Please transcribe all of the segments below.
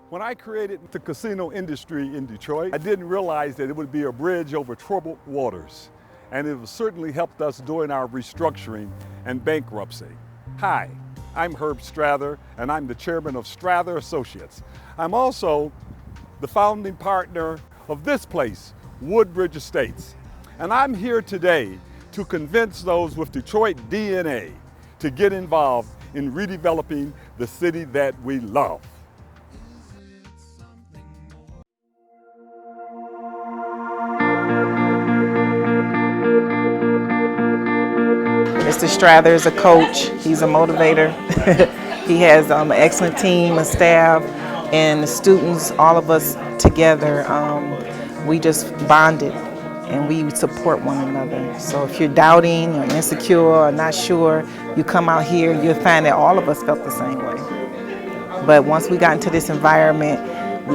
When I created the casino industry in Detroit, I didn't realize that it would be a bridge over troubled waters. And it certainly helped us during our restructuring and bankruptcy. Hi, I'm Herb Strather, and I'm the chairman of Strather Associates. I'm also the founding partner of this place, Woodbridge Estates. And I'm here today to convince those with Detroit DNA to get involved in redeveloping the city that we love. Mr. Strather is a coach, he's a motivator. He has an excellent team, a staff, and the students, all of us together, we just bonded and we support one another. So if you're doubting or insecure or not sure, you come out here, you'll find that all of us felt the same way. But once we got into this environment,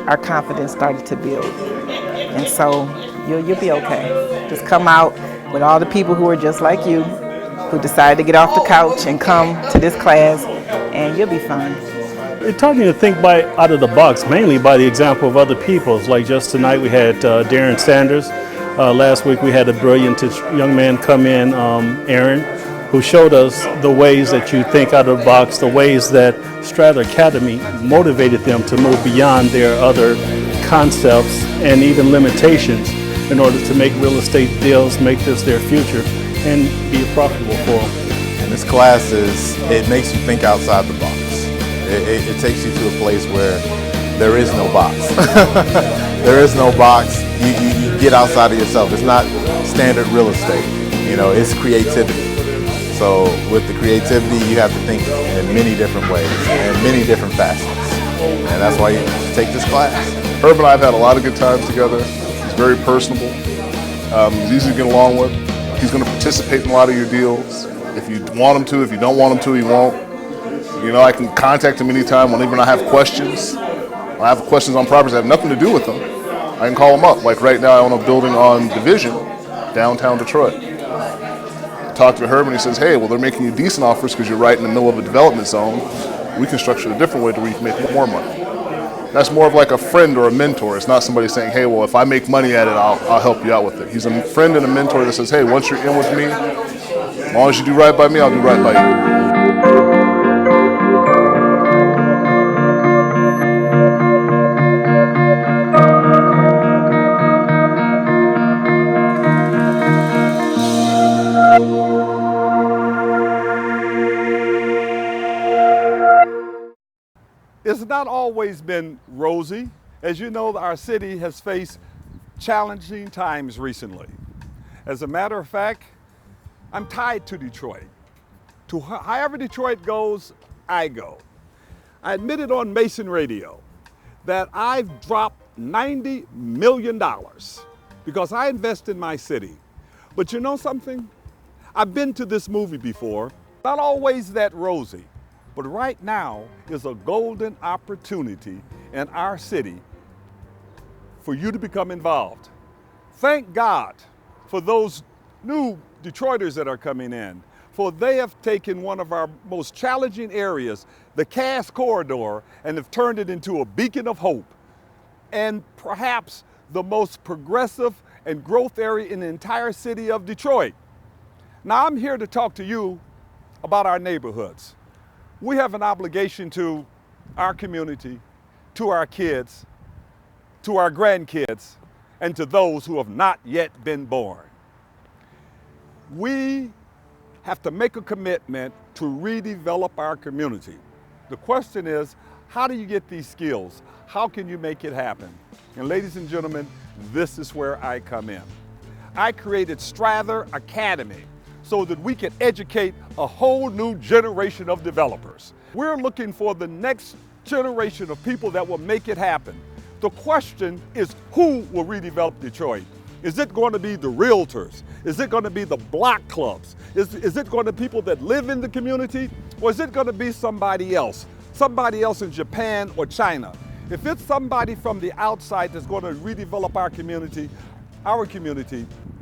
our confidence started to build. And so you'll be okay. Just come out with all the people who are just like you, who decided to get off the couch and come to this class, and you'll be fine. It taught me to think out of the box, mainly by the example of other people. Like just tonight we had Darren Sanders. Last week we had a brilliant young man come in, Aaron, who showed us the ways that you think out of the box, the ways that Strather Academy motivated them to move beyond their other concepts and even limitations in order to make real estate deals, make this their future, and be profitable for them. And this class it makes you think outside the box. It takes you to a place where there is no box. There is no box. You get outside of yourself. It's not standard real estate. You know, it's creativity. So with the creativity, you have to think in many different ways and many different facets. And that's why you take this class. Herbert and I have had a lot of good times together. He's very personable. He's easy to get along with. He's going to participate in a lot of your deals. If you want him to, if you don't want him to, he won't. You know, I can contact him anytime whenever I have questions. I have questions on properties that have nothing to do with them. I can call him up. Like right now, I own a building on Division, downtown Detroit. I talked to Herbert and he says, hey, well, they're making you decent offers because you're right in the middle of a development zone. We can structure it a different way to where you can make more money. That's more of like a friend or a mentor. It's not somebody saying, hey, well, if I make money at it, I'll help you out with it. He's a friend and a mentor that says, hey, once you're in with me, as long as you do right by me, I'll do right by you. It's not always been rosy. As you know, our city has faced challenging times recently. As a matter of fact, I'm tied to Detroit. However Detroit goes, I go. I admitted on Mason Radio that I've dropped $90 million because I invest in my city. But you know something? I've been to this movie before, not always that rosy. But right now is a golden opportunity in our city for you to become involved. Thank God for those new Detroiters that are coming in, for they have taken one of our most challenging areas, the Cass Corridor, and have turned it into a beacon of hope and perhaps the most progressive and growth area in the entire city of Detroit. Now I'm here to talk to you about our neighborhoods. We have an obligation to our community, to our kids, to our grandkids, and to those who have not yet been born. We have to make a commitment to redevelop our community. The question is, how do you get these skills? How can you make it happen? And ladies and gentlemen, this is where I come in. I created Strather Academy so that we can educate a whole new generation of developers. We're looking for the next generation of people that will make it happen. The question is, who will redevelop Detroit? Is it going to be the realtors? Is it going to be the block clubs? Is it going to be people that live in the community? Or is it going to be somebody else in Japan or China? If it's somebody from the outside that's going to redevelop our community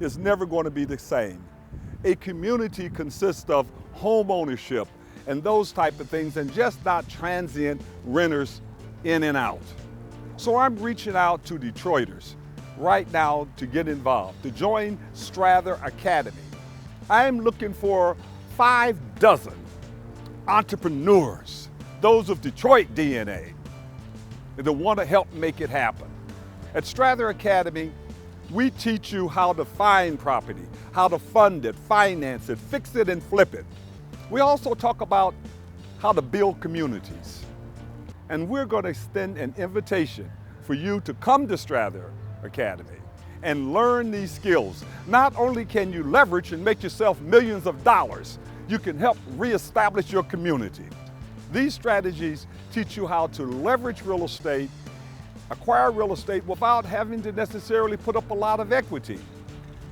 is never going to be the same. A community consists of home ownership and those type of things, and just not transient renters in and out. So I'm reaching out to Detroiters right now to get involved, to join Strather Academy. I'm looking for 5 dozen entrepreneurs, those of Detroit DNA, that want to help make it happen. At Strather Academy, we teach you how to find property, how to fund it, finance it, fix it, and flip it. We also talk about how to build communities. And we're going to extend an invitation for you to come to Strather Academy and learn these skills. Not only can you leverage and make yourself millions of dollars, you can help reestablish your community. These strategies teach you how to leverage real estate, acquire real estate without having to necessarily put up a lot of equity.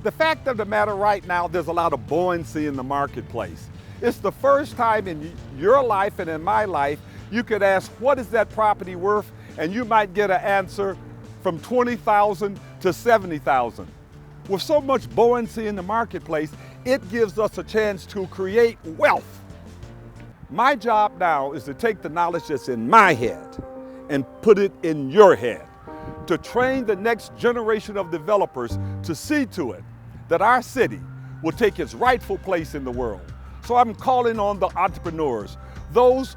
The fact of the matter right now, there's a lot of buoyancy in the marketplace. It's the first time in your life and in my life you could ask, what is that property worth? And you might get an answer from $20,000 to $70,000. With so much buoyancy in the marketplace, it gives us a chance to create wealth. My job now is to take the knowledge that's in my head and put it in your head, to train the next generation of developers to see to it that our city will take its rightful place in the world. So I'm calling on the entrepreneurs, those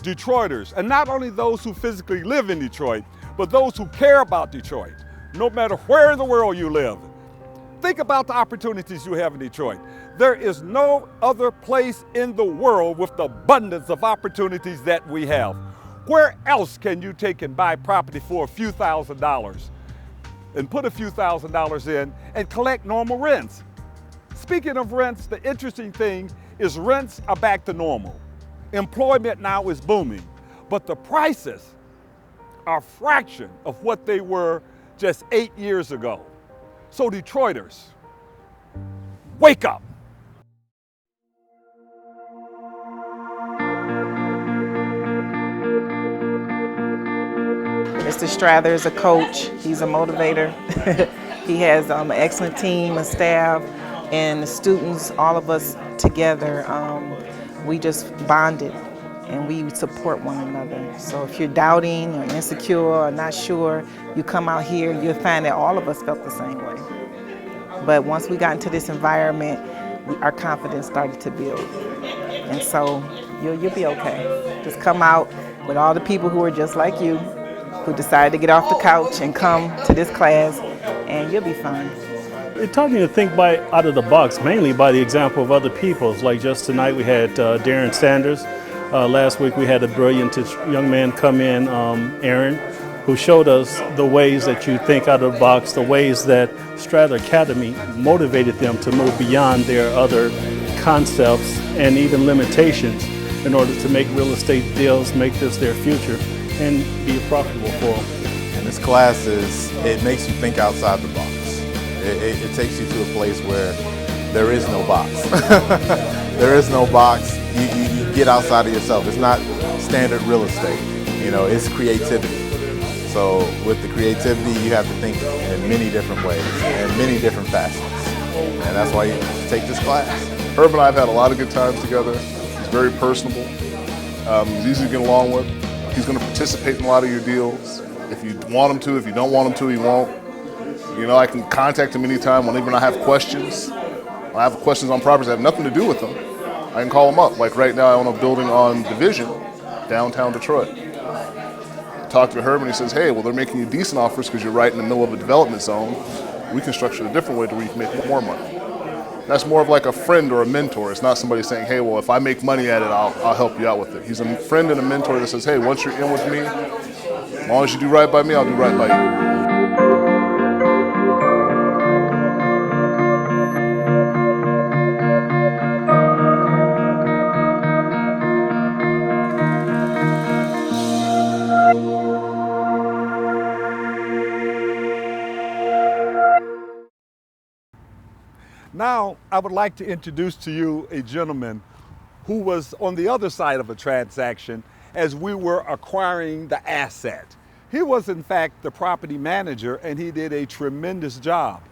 Detroiters, and not only those who physically live in Detroit, but those who care about Detroit, no matter where in the world you live. Think about the opportunities you have in Detroit. There is no other place in the world with the abundance of opportunities that we have. Where else can you take and buy property for a few $1,000s and put a few $1,000s in and collect normal rents? Speaking of rents, the interesting thing is rents are back to normal. Employment now is booming, but the prices are a fraction of what they were just 8 years ago. So Detroiters, wake up. Mr. Strather is a coach. He's a motivator. He has an excellent team, a staff, and the students, all of us together, we just bonded and we support one another. So if you're doubting or insecure or not sure, you come out here, you'll find that all of us felt the same way. But once we got into this environment, our confidence started to build. And so you'll be okay. Just come out with all the people who are just like you, who decided to get off the couch and come to this class, and you'll be fine. It taught me to think out of the box, mainly by the example of other people. Like just tonight we had Darren Sanders. Last week we had a brilliant young man come in, Aaron, who showed us the ways that you think out of the box, the ways that Strather Academy motivated them to move beyond their other concepts and even limitations in order to make real estate deals, make this their future, and be profitable for them. And this class it makes you think outside the box. It takes you to a place where there is no box. There is no box. You get outside of yourself. It's not standard real estate. You know, it's creativity. So with the creativity, you have to think in many different ways and many different facets. And that's why you take this class. Herbert and I have had a lot of good times together. He's very personable. He's easy to get along with. He's going to participate in a lot of your deals. If you want him to, if you don't want him to, he won't. You know, I can contact him anytime whenever I have questions. When I have questions on properties that have nothing to do with them, I can call him up. Like right now, I own a building on Division, downtown Detroit. I talked to Herbert and he says, hey, well, they're making you decent offers because you're right in the middle of a development zone. We can structure it a different way to where you can make more money. That's more of like a friend or a mentor. It's not somebody saying, hey, well, if I make money at it, I'll help you out with it. He's a friend and a mentor that says, hey, once you're in with me, as long as you do right by me, I'll do right by you. Now, I would like to introduce to you a gentleman who was on the other side of a transaction as we were acquiring the asset. He was, in fact, the property manager, and he did a tremendous job.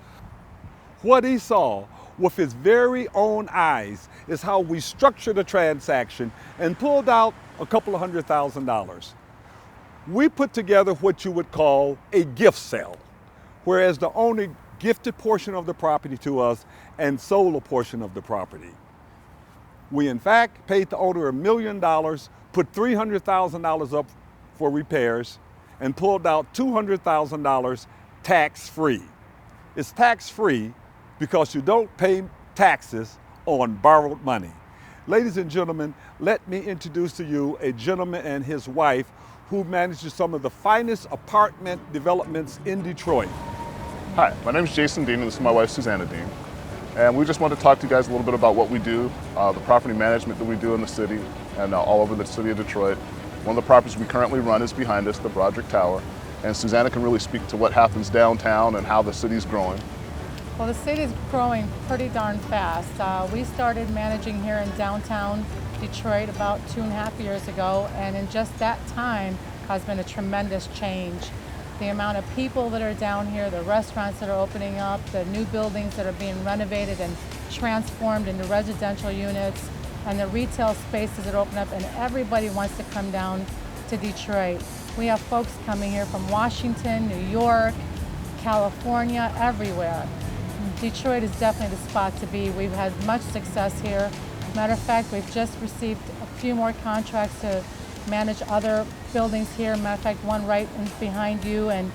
What he saw with his very own eyes is how we structured a transaction and pulled out a couple of $100,000. we put together what you would call a gift sale, whereas the owner gifted a portion of the property to us and sold a portion of the property. We in fact paid the owner $1 million, put $300,000 up for repairs, and pulled out $200,000 tax-free. It's tax-free because you don't pay taxes on borrowed money. Ladies and gentlemen, let me introduce to you a gentleman and his wife who manages some of the finest apartment developments in Detroit. Hi, my name is Jason Dean, and this is my wife, Susanna Dean. And we just want to talk to you guys a little bit about what we do, the property management that we do in the city and all over the city of Detroit. One of the properties we currently run is behind us, the Broderick Tower. And Susanna can really speak to what happens downtown and how the city's growing. Well, the city's growing pretty darn fast. We started managing here in downtown Detroit about 2.5 years ago, and in just that time has been a tremendous change. The amount of people that are down here, the restaurants that are opening up, the new buildings that are being renovated and transformed into residential units, and the retail spaces that open up, and everybody wants to come down to Detroit. We have folks coming here from Washington, New York, California, everywhere. Detroit is definitely the spot to be. We've had much success here. Matter of fact, we've just received a few more contracts to manage other buildings here. Matter of fact, one right behind you and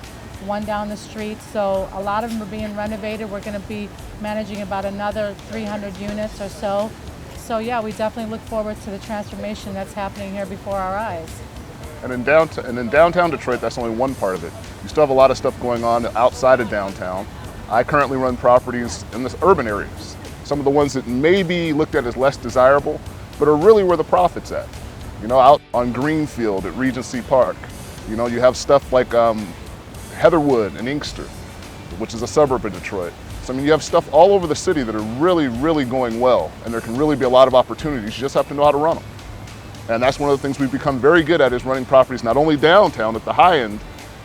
one down the street. So a lot of them are being renovated. We're going to be managing about another 300 units or so. So yeah, we definitely look forward to the transformation that's happening here before our eyes. And in downtown Detroit, that's only one part of it. You still have a lot of stuff going on outside of downtown. I currently run properties in the urban areas. Some of the ones that may be looked at as less desirable, but are really where the profit's at. You know, out on Greenfield at Regency Park, you know, you have stuff like Heatherwood and Inkster, which is a suburb of Detroit. So I mean, you have stuff all over the city that are really, really going well, and there can really be a lot of opportunities. You just have to know how to run them. And that's one of the things we've become very good at, is running properties not only downtown at the high end,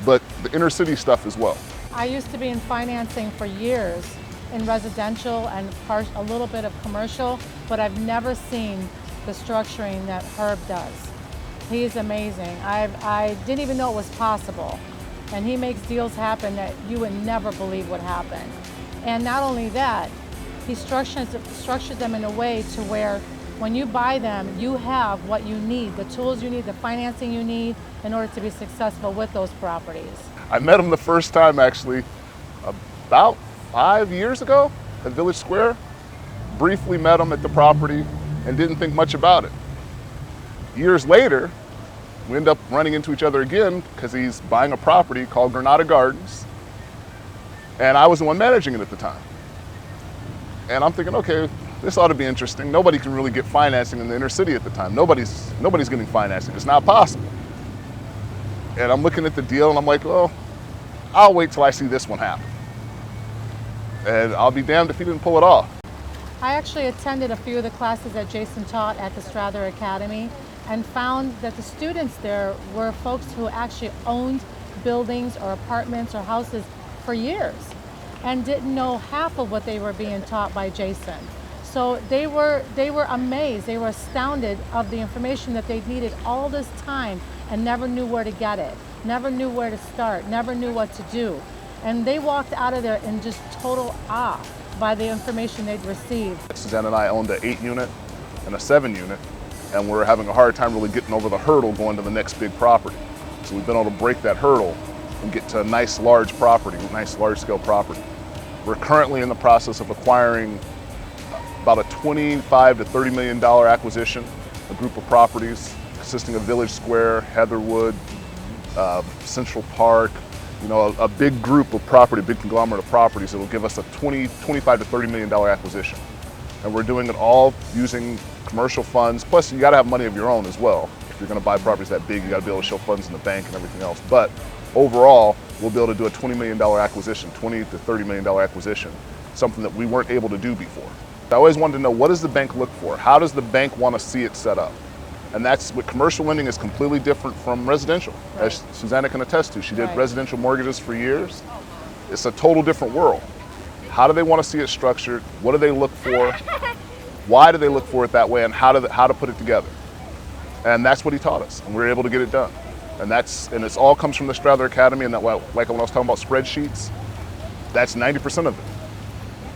but the inner city stuff as well. I used to be in financing for years in residential and a little bit of commercial, but I've never seen the structuring that Herb does. He's amazing. I didn't even know it was possible. And he makes deals happen that you would never believe would happen. And not only that, he structures them in a way to where when you buy them, you have what you need, the tools you need, the financing you need in order to be successful with those properties. I met him the first time actually about 5 years ago at Village Square. Briefly met him at the property and didn't think much about it. Years later, we end up running into each other again because he's buying a property called Granada Gardens, and I was the one managing it at the time. And I'm thinking, okay, this ought to be interesting. Nobody can really get financing in the inner city at the time. Nobody's getting financing. It's not possible. And I'm looking at the deal and I'm like, well, I'll wait till I see this one happen. And I'll be damned if he didn't pull it off. I actually attended a few of the classes that Jason taught at the Strather Academy and found that the students there were folks who actually owned buildings or apartments or houses for years and didn't know half of what they were being taught by Jason. So they were amazed, they were astounded of the information that they needed all this time and never knew where to get it, never knew where to start, never knew what to do. And they walked out of there in just total awe by the information they'd received. Susanna and I owned an 8-unit and a 7-unit, and we're having a hard time really getting over the hurdle going to the next big property. So we've been able to break that hurdle and get to a nice large property, nice large scale property. We're currently in the process of acquiring about a $25 to $30 million acquisition, a group of properties consisting of Village Square, Heatherwood, Central Park, you know, a big group of property, a big conglomerate of properties that will give us a $25 to $30 million acquisition. And we're doing it all using commercial funds, plus you gotta have money of your own as well. If you're gonna buy properties that big, you gotta be able to show funds in the bank and everything else. But overall, we'll be able to do a $20 million acquisition, $20 to $30 million acquisition, something that we weren't able to do before. I always wanted to know, what does the bank look for? How does the bank want to see it set up? And that's what commercial lending is completely different from residential, right, as Susanna can attest to. She did right, residential mortgages for years. It's a total different world. How do they want to see it structured? What do they look for? Why do they look for it that way? And how to put it together? And that's what he taught us, and we were able to get it done. And it's all comes from the Strather Academy, and that, like when I was talking about spreadsheets, that's 90% of it.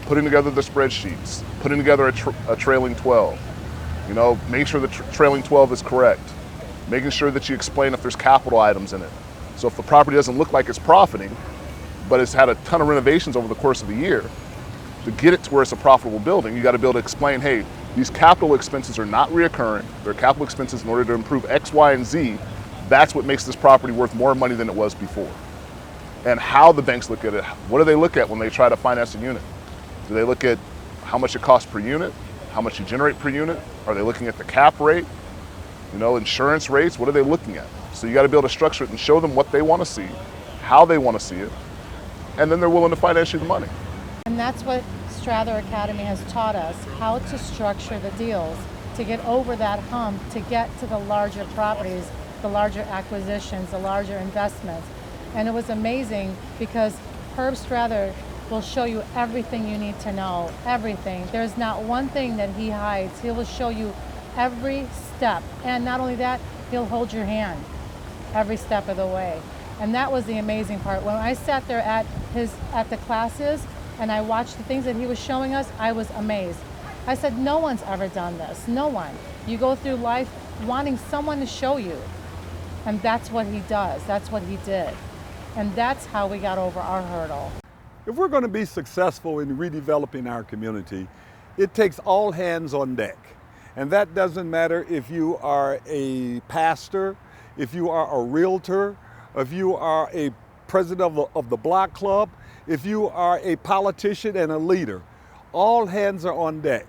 Putting together the spreadsheets, putting together a trailing 12, make sure the trailing 12 is correct, making sure that you explain if there's capital items in it. So if the property doesn't look like it's profiting, but it's had a ton of renovations over the course of the year, to get it to where it's a profitable building, you got to be able to explain, hey, these capital expenses are not reoccurring. They're capital expenses in order to improve X, Y, and Z. That's what makes this property worth more money than it was before. And how the banks look at it, what do they look at when they try to finance a unit? Do they look at how much it costs per unit? How much you generate per unit? Are they looking at the cap rate? Insurance rates, what are they looking at? So you got to be able to structure it and show them what they want to see, how they want to see it, and then they're willing to finance you the money. And that's what Strather Academy has taught us, how to structure the deals, to get over that hump, to get to the larger properties, the larger acquisitions, the larger investments. And it was amazing because Herb Strather will show you everything you need to know, everything. There's not one thing that he hides. He will show you every step. And not only that, he'll hold your hand every step of the way. And that was the amazing part. When I sat there at the classes and I watched the things that he was showing us, I was amazed. I said, no one's ever done this, no one. You go through life wanting someone to show you. And that's what he does, that's what he did. And that's how we got over our hurdle. If we're going to be successful in redeveloping our community, it takes all hands on deck. And that doesn't matter if you are a pastor, if you are a realtor, if you are a president of the block club, if you are a politician and a leader. All hands are on deck.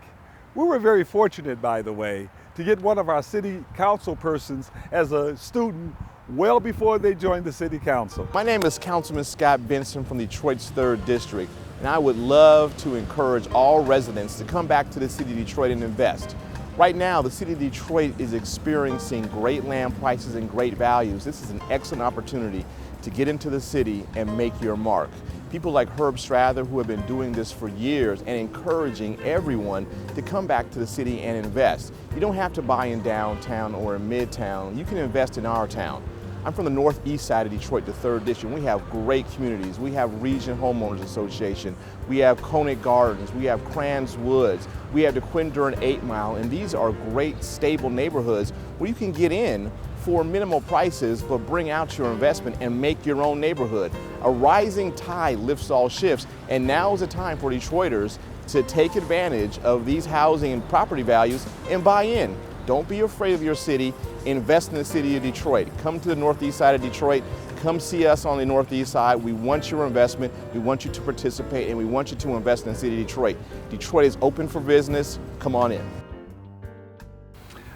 We were very fortunate, by the way, to get one of our city council persons as a student well before they joined the city council. My name is Councilman Scott Benson from Detroit's 3rd District, and I would love to encourage all residents to come back to the city of Detroit and invest. Right now, the city of Detroit is experiencing great land prices and great values. This is an excellent opportunity to get into the city and make your mark. People like Herb Strather, who have been doing this for years and encouraging everyone to come back to the city and invest. You don't have to buy in downtown or in midtown. You can invest in our town. I'm from the northeast side of Detroit, the 3rd District. We have great communities. We have Region Homeowners Association. We have Conant Gardens. We have Crans Woods. We have the Quinduran 8 Mile. And these are great, stable neighborhoods where you can get in for minimal prices, but bring out your investment and make your own neighborhood. A rising tide lifts all ships, and now is the time for Detroiters to take advantage of these housing and property values and buy in. Don't be afraid of your city. Invest in the city of Detroit. Come to the northeast side of Detroit. Come see us on the northeast side. We want your investment. We want you to participate, and we want you to invest in the city of Detroit. Detroit is open for business. Come on in.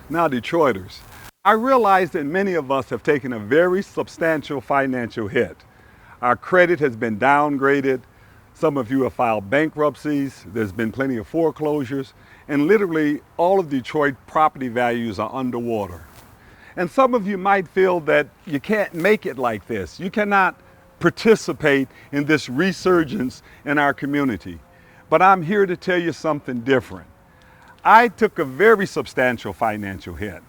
Now, Detroiters, I realize that many of us have taken a very substantial financial hit. Our credit has been downgraded. Some of you have filed bankruptcies. There's been plenty of foreclosures. And literally all of Detroit property values are underwater. And some of you might feel that you can't make it like this. You cannot participate in this resurgence in our community. But I'm here to tell you something different. I took a very substantial financial hit.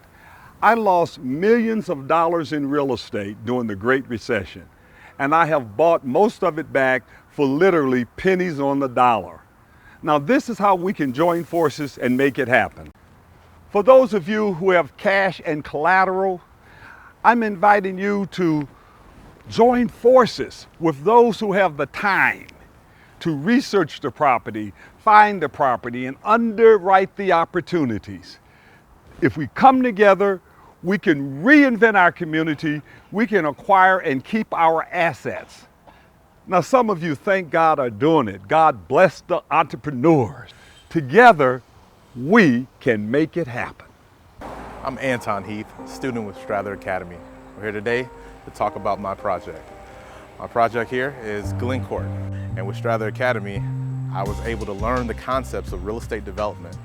I lost millions of dollars in real estate during the Great Recession, and I have bought most of it back for literally pennies on the dollar. Now, this is how we can join forces and make it happen. For those of you who have cash and collateral, I'm inviting you to join forces with those who have the time to research the property, find the property, and underwrite the opportunities. If we come together, we can reinvent our community, we can acquire and keep our assets. Now, some of you, thank God, are doing it. God bless the entrepreneurs. Together, we can make it happen. I'm Anton Heath, student with Strather Academy. We're here today to talk about my project. My project here is Glencourt, and with Strather Academy, I was able to learn the concepts of real estate development,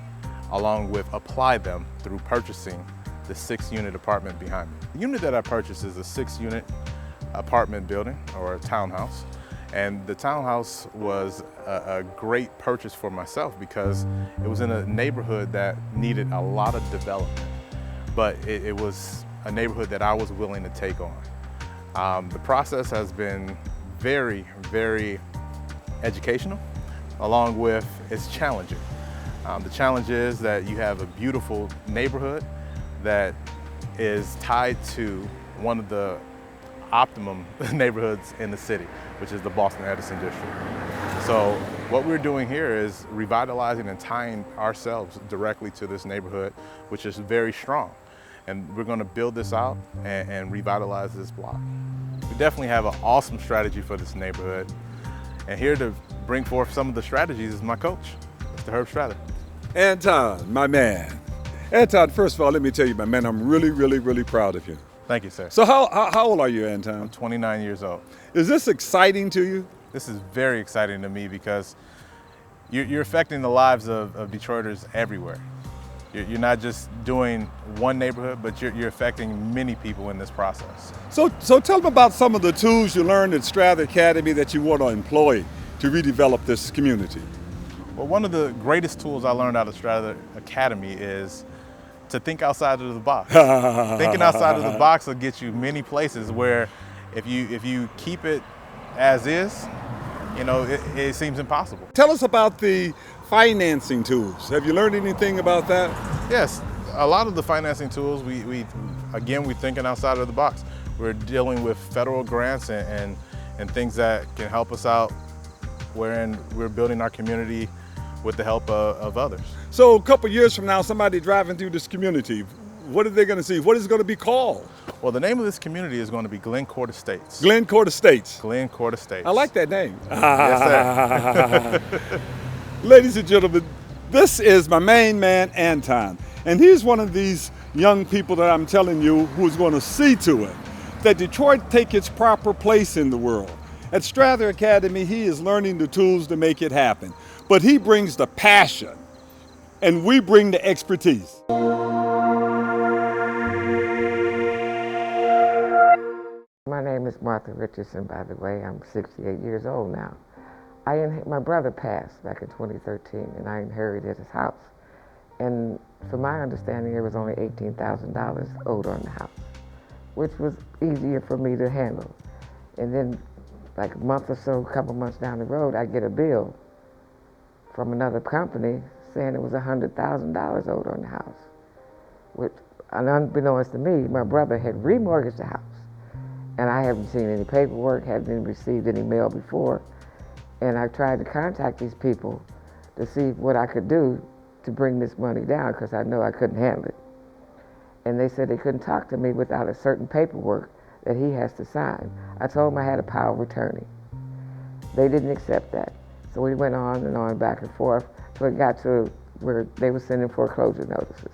along with apply them through purchasing the 6-unit apartment behind me. The unit that I purchased is a 6-unit apartment building, or a townhouse. And the townhouse was a great purchase for myself because it was in a neighborhood that needed a lot of development, but it was a neighborhood that I was willing to take on. The process has been very, very educational, along with it's challenging. The challenge is that you have a beautiful neighborhood that is tied to one of the optimum neighborhoods in the city, which is the Boston-Edison district. So what we're doing here is revitalizing and tying ourselves directly to this neighborhood, which is very strong. And we're going to build this out and revitalize this block. We definitely have an awesome strategy for this neighborhood. And here to bring forth some of the strategies is my coach, Mr. Herbert Strather. Anton, my man. Anton, first of all, let me tell you, my man, I'm really, really, really proud of you. Thank you, sir. So how old are you, Anton? I'm 29 years old. Is this exciting to you? This is very exciting to me because you're affecting the lives of Detroiters everywhere. You're not just doing one neighborhood, but you're affecting many people in this process. So tell them about some of the tools you learned at Strather Academy that you want to employ to redevelop this community. Well, one of the greatest tools I learned out of Strather Academy is to think outside of the box. Thinking outside of the box will get you many places where if you keep it as is, you know, it seems impossible. Tell us about the financing tools. Have you learned anything about that? Yes, a lot of the financing tools, we're thinking outside of the box. We're dealing with federal grants and things that can help us out, wherein we're building our community with the help of others. So a couple years from now, somebody driving through this community, what are they going to see? What is it going to be called? Well, the name of this community is going to be Glencourt Estates. Glencourt Estates. Glencourt Estates. I like that name. Yes, sir. Ladies and gentlemen, this is my main man, Anton. And he's one of these young people that I'm telling you who's going to see to it that Detroit take its proper place in the world. At Strather Academy, he is learning the tools to make it happen. But he brings the passion, and we bring the expertise. My name is Martha Richardson, by the way. I'm 68 years old now. My brother passed back in 2013, and I inherited his house. And from my understanding, there was only $18,000 owed on the house, which was easier for me to handle. And then, like a month or so, a couple months down the road, I get a bill from another company saying it was $100,000 owed on the house, which, unbeknownst to me, my brother had remortgaged the house. And I haven't seen any paperwork, haven't received any mail before. And I tried to contact these people to see what I could do to bring this money down, because I know I couldn't handle it. And they said they couldn't talk to me without a certain paperwork that he has to sign. I told them I had a power of attorney. They didn't accept that. So we went on and on, back and forth, till it got to where they were sending foreclosure notices.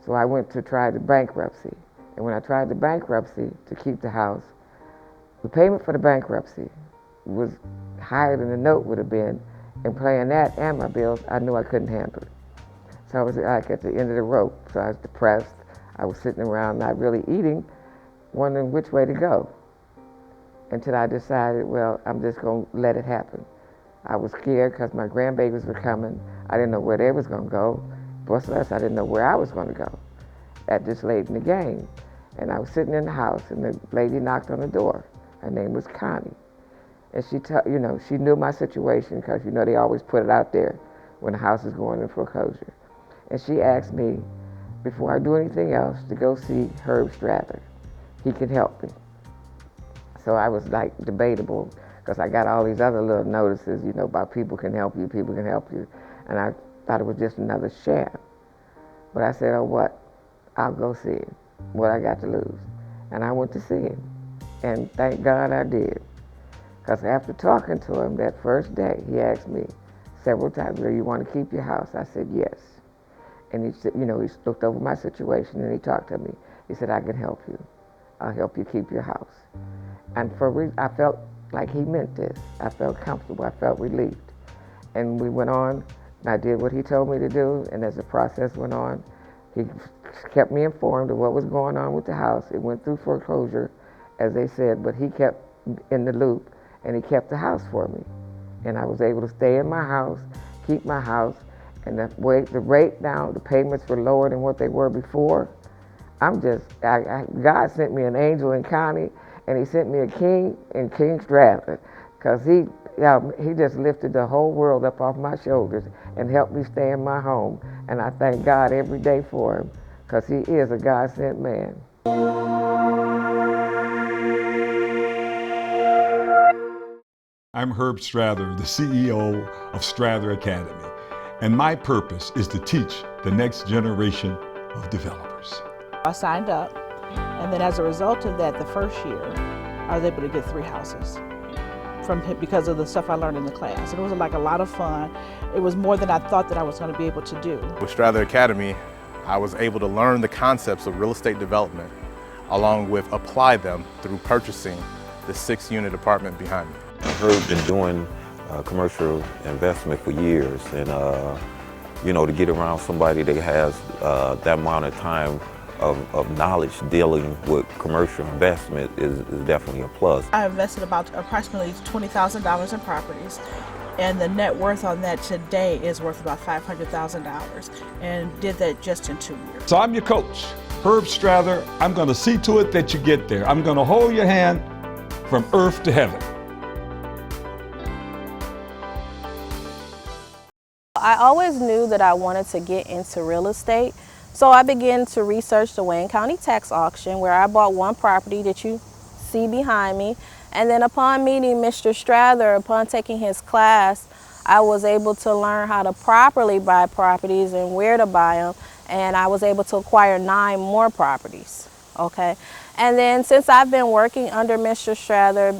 So I went to try the bankruptcy. And when I tried the bankruptcy to keep the house, the payment for the bankruptcy was higher than the note would have been, and paying that and my bills, I knew I couldn't handle it. So I was like at the end of the rope. So I was depressed. I was sitting around not really eating, wondering which way to go. Until I decided, well, I'm just going to let it happen. I was scared because my grandbabies were coming. I didn't know where they was going to go. Plus, I didn't know where I was going to go at this late in the game. And I was sitting in the house, and the lady knocked on the door. Her name was Connie. And she knew my situation, because they always put it out there when the house is going in foreclosure. And she asked me, before I do anything else, to go see Herbert Strather. He could help me. So I was like debatable, because I got all these other little notices, about people can help you. And I thought it was just another sham. But I said, oh, what? I'll go see him. What I got to lose? And I went to see him. And thank God I did. Because after talking to him that first day, he asked me several times, do you want to keep your house? I said, yes. And he said, he looked over my situation and he talked to me. He said, I can help you. I'll help you keep your house. And I felt like he meant this. I felt comfortable. I felt relieved. And we went on, and I did what he told me to do. And as the process went on, he kept me informed of what was going on with the house. It went through foreclosure, as they said, but he kept in the loop, and he kept the house for me. And I was able to stay in my house, keep my house, and the rate now, the payments were lower than what they were before. God sent me an angel in Connie, And he sent me a king in King Strather, because he just lifted the whole world up off my shoulders and helped me stay in my home. And I thank God every day for him, because he is a God-sent man. I'm Herb Strather, the CEO of Strather Academy, and my purpose is to teach the next generation of developers. I signed up, and then as a result of that, the first year, I was able to get 3 houses because of the stuff I learned in the class. And it was like a lot of fun. It was more than I thought that I was going to be able to do. With Strather Academy, I was able to learn the concepts of real estate development, along with apply them through purchasing the 6-unit apartment behind me. I've been doing commercial investment for years, and to get around somebody that has that amount of time of knowledge dealing with commercial investment is definitely a plus. I invested about approximately $20,000 in properties, and the net worth on that today is worth about $500,000, and did that just in 2 years. So I'm your coach, Herb Strather. I'm going to see to it that you get there. I'm going to hold your hand from earth to heaven. I always knew that I wanted to get into real estate, so I began to research the Wayne County tax auction, where I bought one property that you see behind me. And then upon meeting Mr. Strather, upon taking his class, I was able to learn how to properly buy properties and where to buy them, and I was able to acquire 9 more properties. Okay, and then since I've been working under Mr. Strather,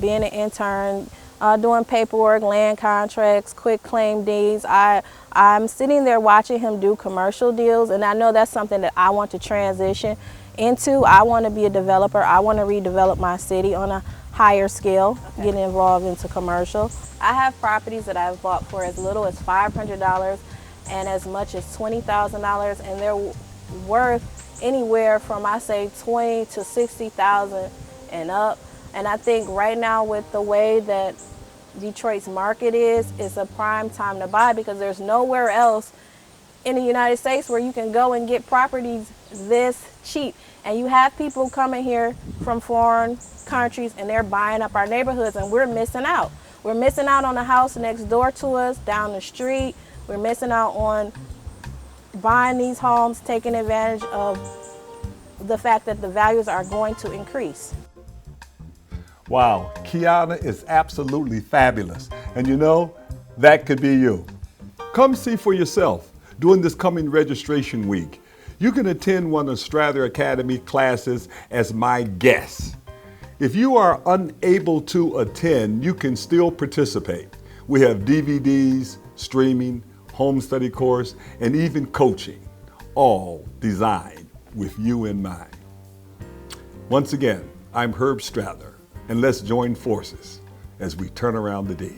being an intern, doing paperwork, land contracts, quick claim deeds, I'm sitting there watching him do commercial deals, and I know that's something that I want to transition into. I want to be a developer. I want to redevelop my city on a higher scale, getting involved into commercial. I have properties that I've bought for as little as $500 and as much as $20,000, and they're worth anywhere from, I say, $20,000 to $60,000 and up. And I think right now, with the way that Detroit's market is, it's a prime time to buy, because there's nowhere else in the United States where you can go and get properties this cheap. And you have people coming here from foreign countries, and they're buying up our neighborhoods, and we're missing out. We're missing out on the house next door to us, down the street. We're missing out on buying these homes, taking advantage of the fact that the values are going to increase. Wow, Kiana is absolutely fabulous. And you know, that could be you. Come see for yourself during this coming registration week. You can attend one of Strather Academy classes as my guest. If you are unable to attend, you can still participate. We have DVDs, streaming, home study course, and even coaching, all designed with you in mind. Once again, I'm Herb Strather, and let's join forces as we turn around the D.